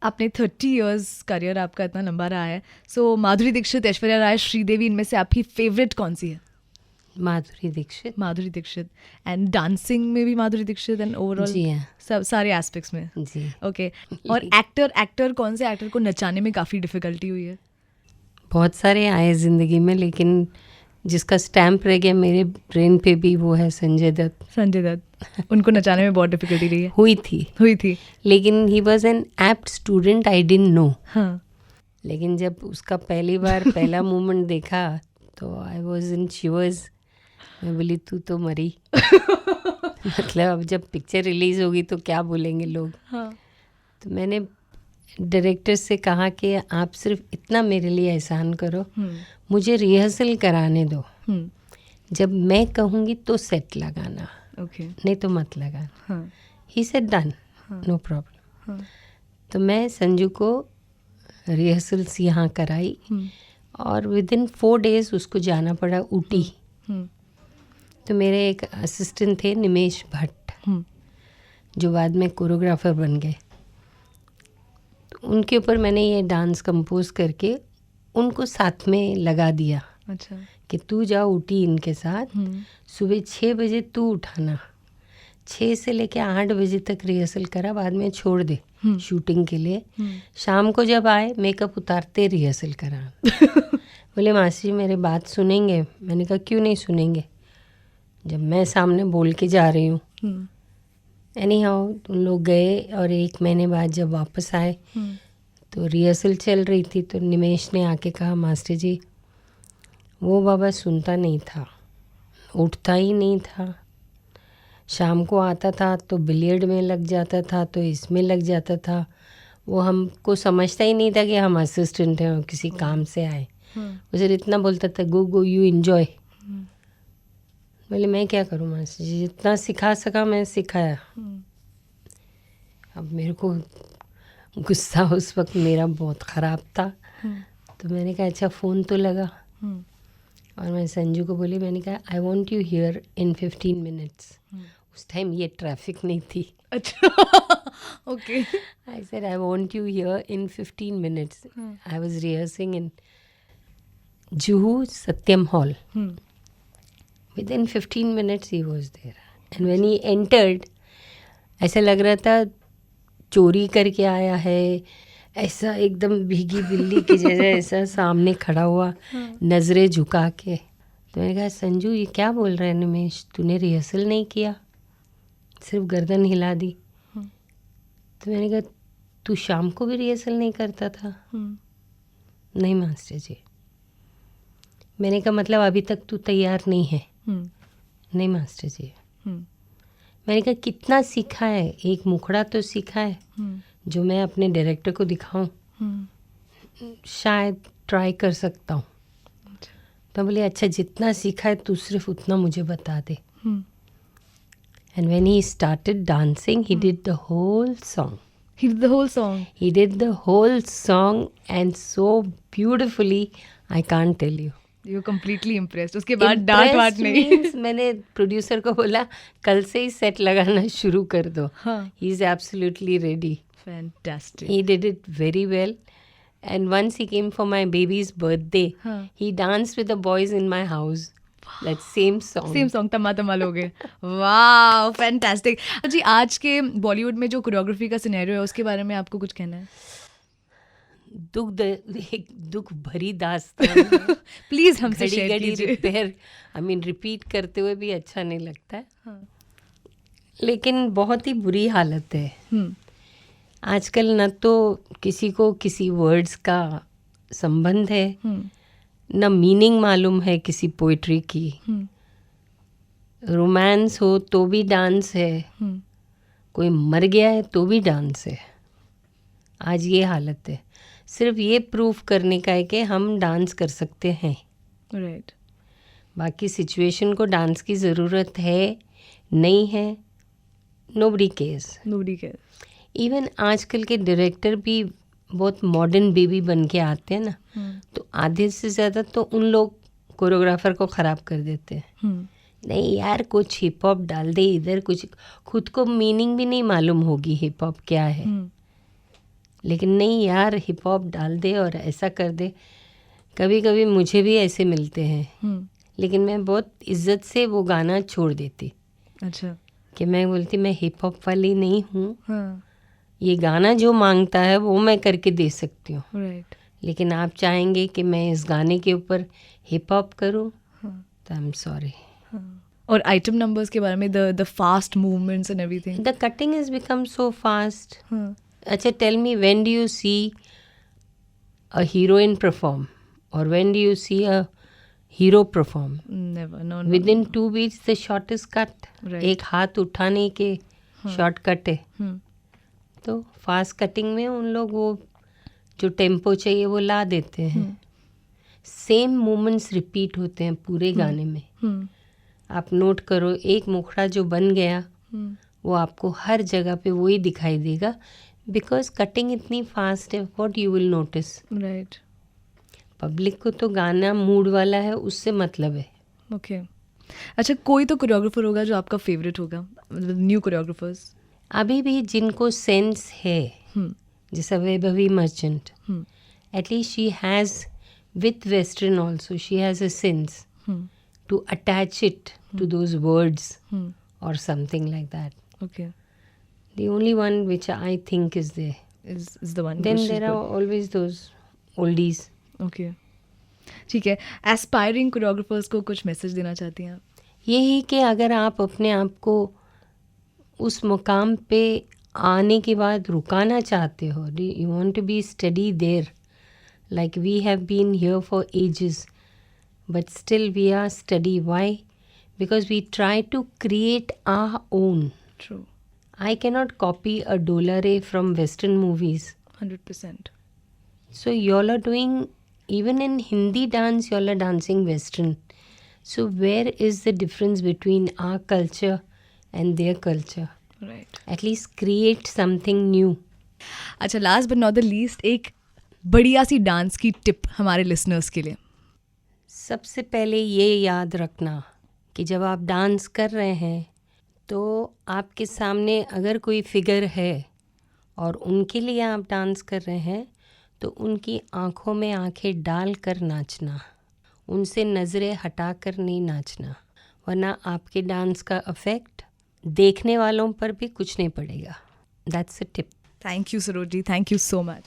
आपने 30 years career आपका इतना लंबा रहा है, सो माधुरी दीक्षित, ऐश्वर्या राय, श्रीदेवी, इनमें से आपकी फेवरेट कौन सी है? माधुरी दीक्षित। माधुरी दीक्षित। एंड डांसिंग में भी माधुरी दीक्षित एंड ओवरऑल जी हाँ सब सारे एस्पेक्ट्स में? जी। ओके। और एक्टर कौन से एक्टर को नचाने में काफ़ी डिफिकल्टी हुई है? बहुत सारे आए ज़िंदगी में, लेकिन जिसका स्टैम्प रह गया मेरे ब्रेन पे भी वो है संजय दत्त। संजय दत्त, उनको नचाने में बहुत डिफिकल्टी रही है? हुई थी, लेकिन he was an apt student, I didn't know. हाँ। लेकिन जब उसका पहली बार पहला मूवमेंट देखा तो आई वॉज इन शिवर्स। मैं बोली तू तो मरी। मतलब अब जब पिक्चर रिलीज होगी तो क्या बोलेंगे लोग। हाँ। तो मैंने डायरेक्टर से कहा कि आप सिर्फ इतना मेरे लिए एहसान करो, मुझे रिहर्सल कराने दो, जब मैं कहूँगी तो सेट लगाना, नहीं तो मत लगाना। He said done, no problem. तो मैं संजू को रिहर्सल्स यहाँ कराई और विदिन 4 days उसको जाना पड़ा ऊटी। तो मेरे एक असिस्टेंट थे निमेश भट्ट, जो बाद में कोरियोग्राफर बन गए। तो उनके ऊपर मैंने ये डांस कंपोज करके उनको साथ में लगा दिया। अच्छा। कि तू जा ऊटी इनके साथ, सुबह 6 बजे तू उठाना, 6 से लेके 8 बजे तक रिहर्सल करा, बाद में छोड़ दे शूटिंग के लिए। शाम को जब आए मेकअप उतारते रिहर्सल करा। बोले मासी जी मेरे बात सुनेंगे? मैंने कहा क्यों नहीं सुनेंगे, जब मैं सामने बोल के जा रही हूँ। एनी हाउ उन लोग गए और 1 महीने बाद जब वापस आए तो रिहर्सल चल रही थी। तो निमेश ने आके कहा मास्टर जी वो बाबा सुनता नहीं था, उठता ही नहीं था, शाम को आता था तो बिलियर्ड में लग जाता था, तो इसमें लग जाता था, वो हमको समझता ही नहीं था कि हम असिस्टेंट हैं और किसी काम से आए। वो सिर्फ इतना बोलता था गो गो यू एंजॉय। बोले मैं क्या करूँ मास्टर जी, जितना सिखा सका मैं सिखाया। अब मेरे को गुस्सा उस वक्त मेरा बहुत ख़राब था। तो मैंने कहा अच्छा फ़ोन तो लगा, और मैं संजू को बोली, मैंने कहा I want you here in 15 minutes। उस टाइम ये ट्रैफिक नहीं थी। अच्छा। Okay. I said I want you here in 15 minutes। I was rehearsing in Juhu Satyam hall. Within 15 minutes he was there. And when he entered, ऐसा लग रहा था चोरी करके आया है, ऐसा एकदम भीगी बिल्ली की जैसा ऐसा सामने खड़ा हुआ, नज़रें झुका के। तो मैंने कहा संजू ये क्या बोल रहा है निमेश, तूने रिहर्सल नहीं किया, सिर्फ गर्दन हिला दी। तो मैंने कहा तू शाम को भी रिहर्सल नहीं करता था? नहीं मास्टर जी। मैंने कहा मतलब अभी तक तू तैयार नहीं है? नहीं मास्टर जी। मैंने कहा कितना सीखा है, एक मुखड़ा तो सीखा है जो मैं अपने डायरेक्टर को दिखाऊं, शायद ट्राई कर सकता हूँ। तो बोले अच्छा जितना सीखा है तू सिर्फ उतना मुझे बता दे। And when he started dancing he did the whole song. He did the whole song. He did the whole song and so beautifully, I can't tell you. You're completely impressed. उसके बाद डांट वाट नहीं? Means मैंने producer को बोला कल से ही set लगाना शुरू कर दो। He is absolutely ready. Fantastic. He did it very well. And once he came for my baby's birthday, he danced with the boys in my house. That same song. तम्मा तम्मा लोगे। वाह फैंटास्टिक। जी आज के बॉलीवुड में जो कोरियोग्राफी का scenario है उसके बारे में आपको कुछ कहना है? एक दुख भरी दास्तान। प्लीज हमसे शेयर कीजिए। रिपेयर रिपीट करते हुए भी अच्छा नहीं लगता है। लेकिन बहुत ही बुरी हालत है आजकल। न तो किसी को किसी वर्ड्स का संबंध है, न मीनिंग मालूम है किसी पोइट्री की। रोमांस हो तो भी डांस है, कोई मर गया है तो भी डांस है। आज ये हालत है। सिर्फ ये प्रूफ करने का है कि हम डांस कर सकते हैं। राइट। बाकी सिचुएशन को डांस की ज़रूरत है नहीं है, नोबडी केयर्स। इवन आजकल के डायरेक्टर भी बहुत मॉडर्न बेबी बन के आते हैं ना, तो आधे से ज़्यादा तो उन लोग कोरियोग्राफर को ख़राब कर देते हैं। नहीं यार कुछ हिप हॉप डाल दे इधर, कुछ खुद को मीनिंग भी नहीं मालूम होगी हिप हॉप क्या है। लेकिन नहीं यार, हिप हॉप डाल दे और ऐसा कर दे। कभी कभी मुझे भी ऐसे मिलते हैं, लेकिन मैं बहुत इज्जत से वो गाना छोड़ देती। अच्छा। कि मैं बोलती मैं हिप हॉप वाली नहीं हूँ, हाँ। ये गाना जो मांगता है वो मैं करके दे सकती हूँ, राइट। लेकिन आप चाहेंगे कि मैं इस गाने के ऊपर हिप हॉप करूँ, हाँ। तो आई एम सॉरी। और आइटम नंबर्स के बारे में, the fast movements and everything. The cutting is become so fast. हाँ। अच्छा, tell me, when do you see a heroine perform or when do you see a hero perform? Never, no. Within 2 beats the shot is cut. Right. एक हाथ उठाने के short cut है। हम्म। तो fast cutting में उन लोग वो जो टेम्पो चाहिए वो ला देते हैं। सेम मोमेंट्स रिपीट होते हैं पूरे गाने में। आप नोट करो, एक मुखड़ा जो बन गया वो आपको हर जगह पे वही दिखाई देगा, बिकॉज कटिंग इतनी फास्ट है। What you will notice? Right. Public को तो गाना मूड वाला है, उससे मतलब है। ओके। अच्छा, कोई तो कोरियोग्राफर होगा जो आपका फेवरेट होगा, न्यू कोरियोग्राफर्स? अभी भी जिनको सेंस है, जैसा Vaibhavi Merchant, at least she has with western also she has a sense to attach it to those words or something like that. Okay. The only one which I think is there. Is the one. Then which is there are good. always those oldies. Okay. ठीक है, aspiring choreographers को कुछ message देना चाहती हैं आप? यही कि अगर आप अपने आप को उस मुकाम पे आने के बाद रुकाना चाहते हो, you want to be steady there, like we have been here for ages, but still we are steady. Why? Because we try to create our own. True. I cannot copy a dolare from Western movies. 100%. So y'all are doing, even in Hindi dance, y'all are dancing Western. So where is the difference between our culture and their culture? Right. At least create something new. अच्छा, last but not the least, एक बढ़िया सी dance की tip हमारे listeners के लिए। सबसे पहले ये याद रखना कि जब आप डांस कर रहे हैं तो आपके सामने अगर कोई फिगर है और उनके लिए आप डांस कर रहे हैं, तो उनकी आँखों में आँखें डाल कर नाचना, उनसे नज़रें हटा कर नहीं नाचना, वरना आपके डांस का इफ़ेक्ट देखने वालों पर भी कुछ नहीं पड़ेगा। That's a tip. Thank you Saroj ji, thank you so much.